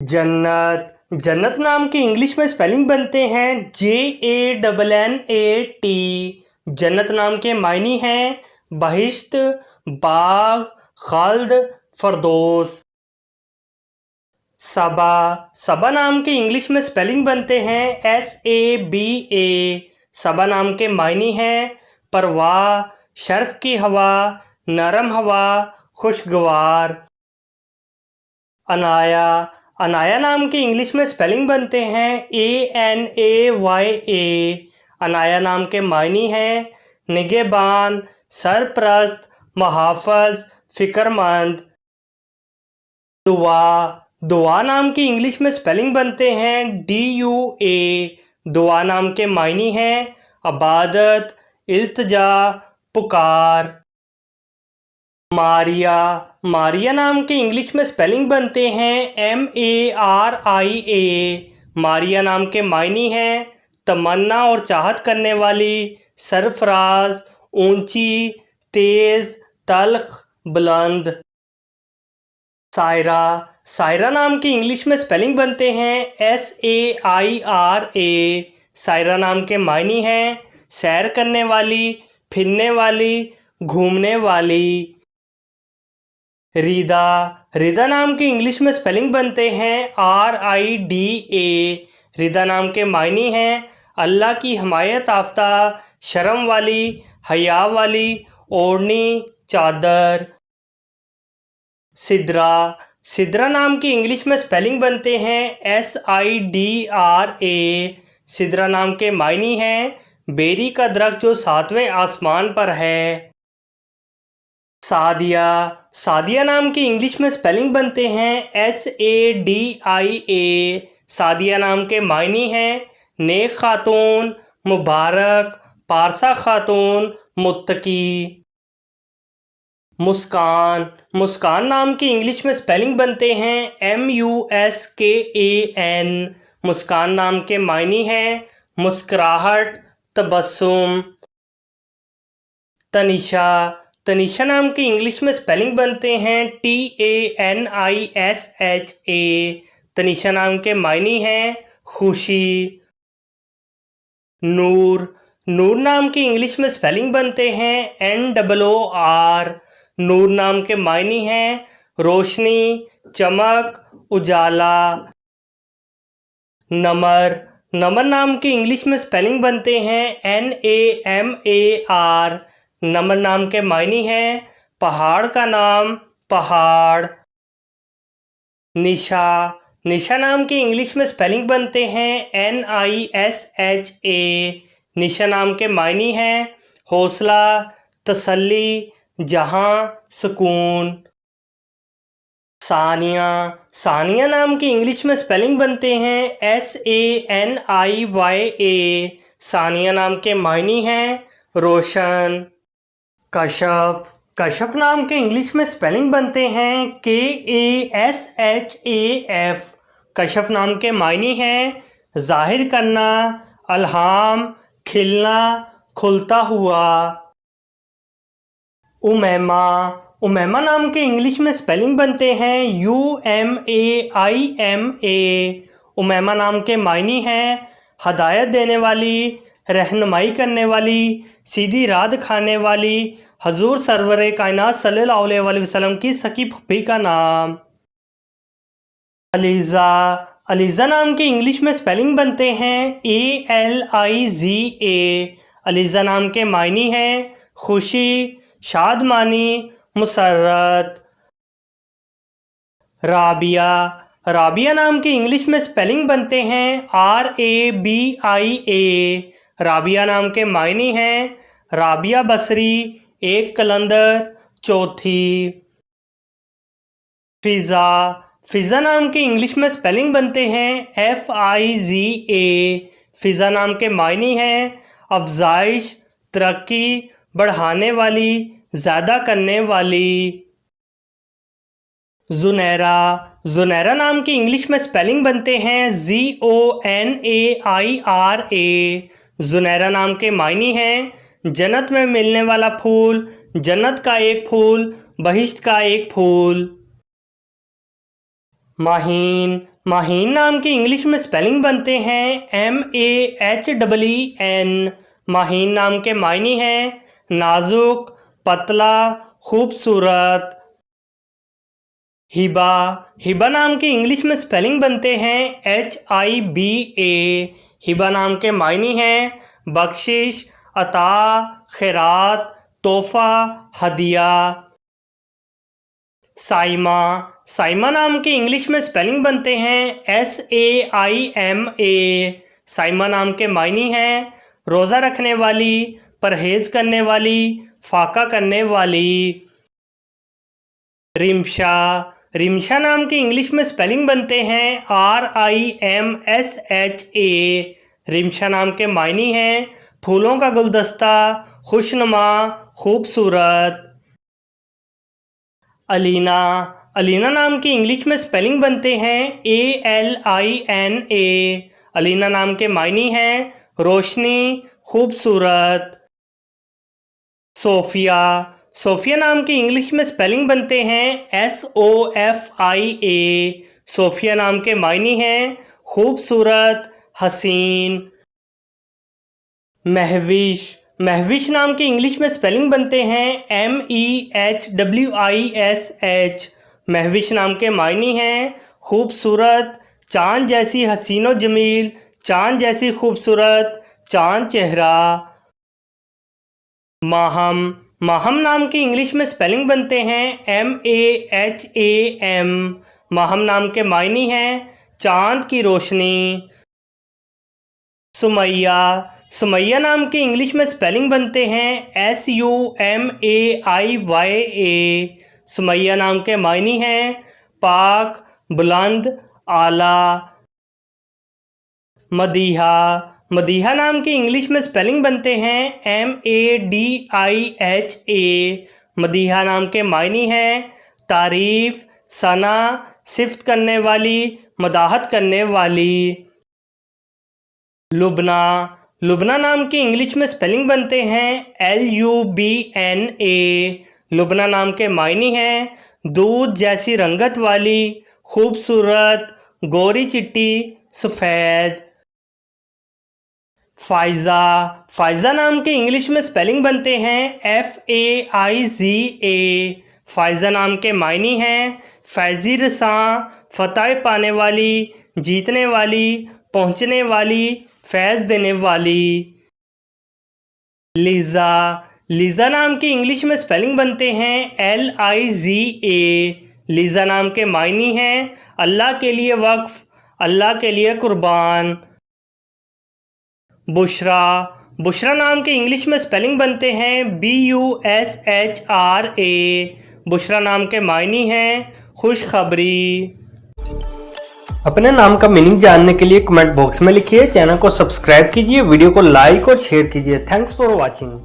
जन्नत। जन्नत नाम के इंग्लिश में स्पेलिंग बनते हैं JANNAT। जन्नत नाम के मायने हैं बहिश्त, बाग, खल्द, फरदोस। सबा। सबा नाम के इंग्लिश में स्पेलिंग बनते हैं SABA। सबा नाम के मायने हैं परवाह, शर्फ की हवा, नरम हवा, खुशगवार। अनाया। अनाया नाम के इंग्लिश में स्पेलिंग बनते हैं ANAYA। अनाया नाम के मायने हैं निगहबान, सरप्रस्त, मुहाफ़िज़, फ़िक्रमंद। दुआ। दुआ नाम की इंग्लिश में स्पेलिंग बनते हैं DUA। दुआ नाम के मायने हैं इबादत, इल्तिजा, पुकार। मारिया। मारिया नाम के इंग्लिश में स्पेलिंग बनते हैं MARIA। मारिया नाम के मायने हैं तमन्ना और चाहत करने वाली, सरफराज, ऊंची, तेज, तल्ख, बुलंद। सायरा। सायरा नाम की इंग्लिश में स्पेलिंग बनते हैं SAIRA। सायरा नाम के मायने हैं सैर करने वाली, फिरने वाली, घूमने वाली। रिदा। रिदा नाम के इंग्लिश में स्पेलिंग बनते हैं RIDA। रिदा नाम के मायने हैं अल्लाह की हिमायत याफ्ता, शर्म वाली, हया वाली, ओढ़नी, चादर। सिदरा। सिदरा नाम की इंग्लिश में स्पेलिंग बनते हैं SIDRA। सिदरा नाम के मायने हैं बेरी का दरख्त जो 7वें आसमान पर है। सादिया। सादिया नाम की इंग्लिश में स्पेलिंग बनते हैं SADIA। सादिया नाम के मायने हैं नेक खातून, मुबारक, पारसा खातून, मुत्तकी। मुस्कान। मुस्कान नाम की इंग्लिश में स्पेलिंग बनते हैं MUSKAN। मुस्कान नाम के मायने हैं मुस्कुराहट, तबस्सुम। तनिशा। तनिशा नाम की इंग्लिश में स्पेलिंग बनते हैं TANISHA। तनिशा नाम के मायने हैं खुशी। नूर। नूर नाम की इंग्लिश में स्पेलिंग बनते हैं NOOR। नूर नाम के मायने हैं रोशनी, चमक, उजाला। नमर। नमर नाम की इंग्लिश में स्पेलिंग बनते हैं NAMAR। नमर नाम के मायने हैं पहाड़ का नाम, पहाड़। निशा। निशा नाम की इंग्लिश में स्पेलिंग बनते हैं NISHA। निशा नाम के मायने हैं हौसला, तसल्ली, जहां, सुकून। सानिया। सानिया नाम की इंग्लिश में स्पेलिंग बनते हैं SANIYA। सानिया नाम के मायने हैं रोशन। कशफ। कशफ नाम के इंग्लिश में स्पेलिंग बनते हैं KASHAF। कशफ नाम के मायने हैं जाहिर करना, अल्हाम, खिलना, खुलता हुआ। उमैमा। उमैमा नाम के इंग्लिश में स्पेलिंग बनते हैं UMAIMA। उमैमा नाम के मायने हैं हदायत देने वाली, रहनुमाई करने वाली, सीधी राह दिखाने वाली, हजूर सरवर कायनात सल्लल्लाहु अलैहि वसल्लम की सकी फूफी का नाम। अलीज़ा। अलीज़ा नाम के इंग्लिश में स्पेलिंग बनते हैं ALIZA। अलीज़ा नाम के मायने हैं खुशी, शादमानी, मुसर्रत। राबिया। राबिया नाम के इंग्लिश में स्पेलिंग बनते हैं RABIA। राबिया नाम के मायने हैं राबिया बसरी, एक कलंदर, चौथी। फ़िज़ा। फ़िज़ा नाम के इंग्लिश में स्पेलिंग बनते हैं FIZA। फ़िज़ा नाम के मायने हैं अफजाइश, तरक्की, बढ़ाने वाली, ज़्यादा करने वाली। ज़ुनैरा। ज़ुनैरा नाम की इंग्लिश में स्पेलिंग बनते हैं ZONAIRA। ज़ुनैरा नाम के मायने हैं जन्नत में मिलने वाला फूल, जन्नत का एक फूल, बहिश्त का एक फूल। माहीन, माहीन नाम की इंग्लिश में स्पेलिंग बनते हैं MAHEEN। माहीन नाम के मायने हैं नाजुक, पतला, खूबसूरत। हिबा, हिबा नाम की इंग्लिश में स्पेलिंग बनते हैं HIBA। हिबा नाम के मायने हैं बख्शिश, अता, खैरात, तोहफा, हदिया। साइमा, साइमा नाम की इंग्लिश में स्पेलिंग बनते हैं SAIMA। साइमा नाम के मायने हैं रोज़ा रखने वाली, परहेज करने वाली, फाका करने वाली। रिमशा, रिमशा नाम की इंग्लिश में स्पेलिंग बनते हैं RIMSHA। रिमशा नाम के मायने हैं फूलों का गुलदस्ता, खुशनुमा, खूबसूरत। अलीना, अलीना नाम की इंग्लिश में स्पेलिंग बनते हैं ALINA। अलीना नाम के मायने हैं रोशनी, खूबसूरत। सोफिया, सोफिया नाम की इंग्लिश में स्पेलिंग बनते हैं SOFIA। सोफिया नाम के मायने हैं खूबसूरत, हसीन। महविश, महविश नाम की इंग्लिश में स्पेलिंग बनते हैं MEHWISH। महविश नाम के मायने हैं खूबसूरत, चांद जैसी हसीनो जमील, चांद जैसी खूबसूरत, चांद चेहरा। माहम, माहम नाम की इंग्लिश में स्पेलिंग बनते हैं MAHAM। माहम नाम के मायने हैं चांद की रोशनी। सुमैया, सुमैया नाम की इंग्लिश में स्पेलिंग बनते हैं SUMAIYA। सुमैया नाम के मायने हैं पाक, बुलंद, आला। मदीहा, मदीहा नाम की इंग्लिश में स्पेलिंग बनते हैं MADIHA। मदीहा नाम के मायने हैं तारीफ, सना, सिफ्त करने वाली, मदाहत करने वाली। लुबना, लुबना नाम की इंग्लिश में स्पेलिंग बनते हैं LUBNA। लुबना नाम के मायने हैं दूध जैसी रंगत वाली, खूबसूरत, गोरी चिट्टी, सफ़ेद। फ़ाइज़ा, फ़ाइज़ा नाम के इंग्लिश में स्पेलिंग बनते हैं FAIZA। फ़ाइज़ा नाम के मायने हैं फैज़ी रसां, फ़तह पाने वाली, जीतने वाली, पहुँचने वाली, फैज़ देने वाली। लीज़ा, लीज़ा नाम की इंग्लिश में स्पेलिंग बनते हैं LIZA। लीज़ा नाम के मायने हैं अल्लाह के लिए वक्फ, अल्लाह के लिए कुर्बान। बुशरा, बुशरा नाम के इंग्लिश में स्पेलिंग बनते हैं BUSHRA। बुशरा नाम के मायने हैं खुशखबरी। अपने नाम का मीनिंग जानने के लिए कमेंट बॉक्स में लिखिए। चैनल को सब्सक्राइब कीजिए, वीडियो को लाइक और शेयर कीजिए। Thanks for watching.